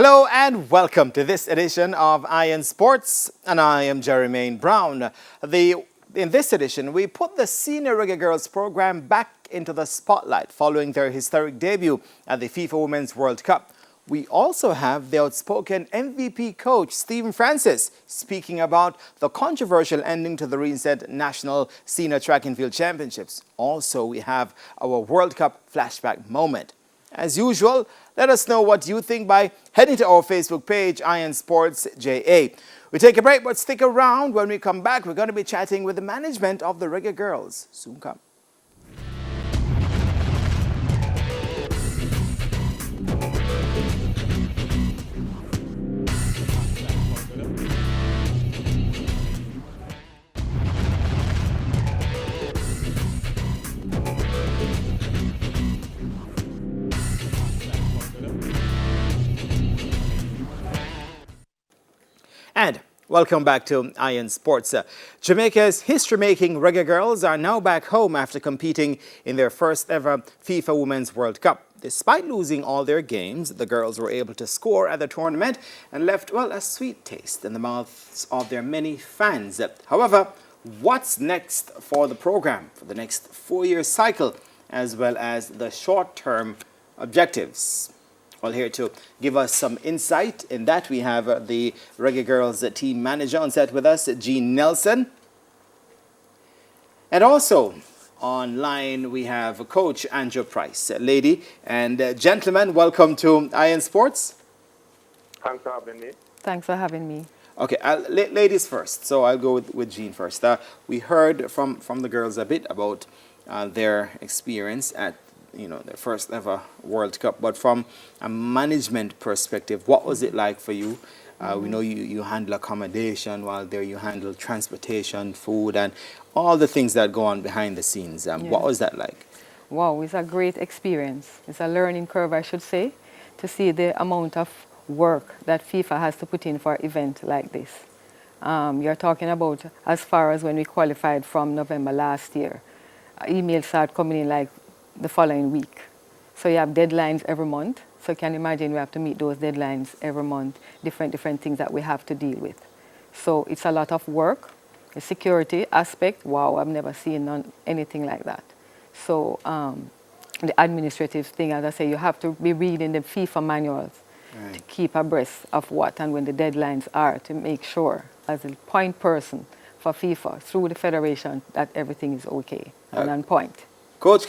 Hello and welcome to this edition of Iron Sports, and I am Jermaine Brown. In this edition, we put the Senior Reggae Girlz program back into the spotlight following their historic debut at the FIFA Women's World Cup. We also have the outspoken MVP coach, Stephen Francis, speaking about the controversial ending to the recent National Senior Track and Field Championships. Also, we have our World Cup flashback moment. As usual, let us know what you think by heading to our Facebook page, Iron Sports JA. We take a break, but stick around. When we come back, we're going to be chatting with the management of the Reggae Girlz. Soon come. And welcome back to Iron Sports. Jamaica's history-making Reggae Girlz are now back home after competing in their first ever FIFA Women's World Cup. Despite losing all their games, the girls were able to score at the tournament and left, well, a sweet taste in the mouths of their many fans. However, what's next for the program for the next 4-year cycle, as well as the short-term objectives? Well, here to give us some insight in that, we have the Reggae Girlz team manager on set with us, Jean Nelson. And also online, we have Coach Andrew Price. Lady and gentlemen, welcome to Iron Sports. Thanks for having me. Thanks for having me. Okay, ladies first. So I'll go with Jean first. We heard from the girls a bit about their experience at their first ever World Cup. But from a management perspective, what was it like for you? We know you handle accommodation while there, you handle transportation, food, and all the things that go on behind the scenes. What was that like? Wow, it's a great experience. It's a learning curve, I should say, to see the amount of work that FIFA has to put in for an event like this. You're talking about as far as when we qualified from November last year. Emails start coming in like the following week. So you have deadlines every month. So can you imagine we have to meet those deadlines every month, different things that we have to deal with. So it's a lot of work. The security aspect, wow, I've never seen anything like that. So the administrative thing, as I say, you have to be reading the FIFA manuals to keep abreast of what and when the deadlines are, to make sure as a point person for FIFA through the federation that everything is okay and on point. Coach,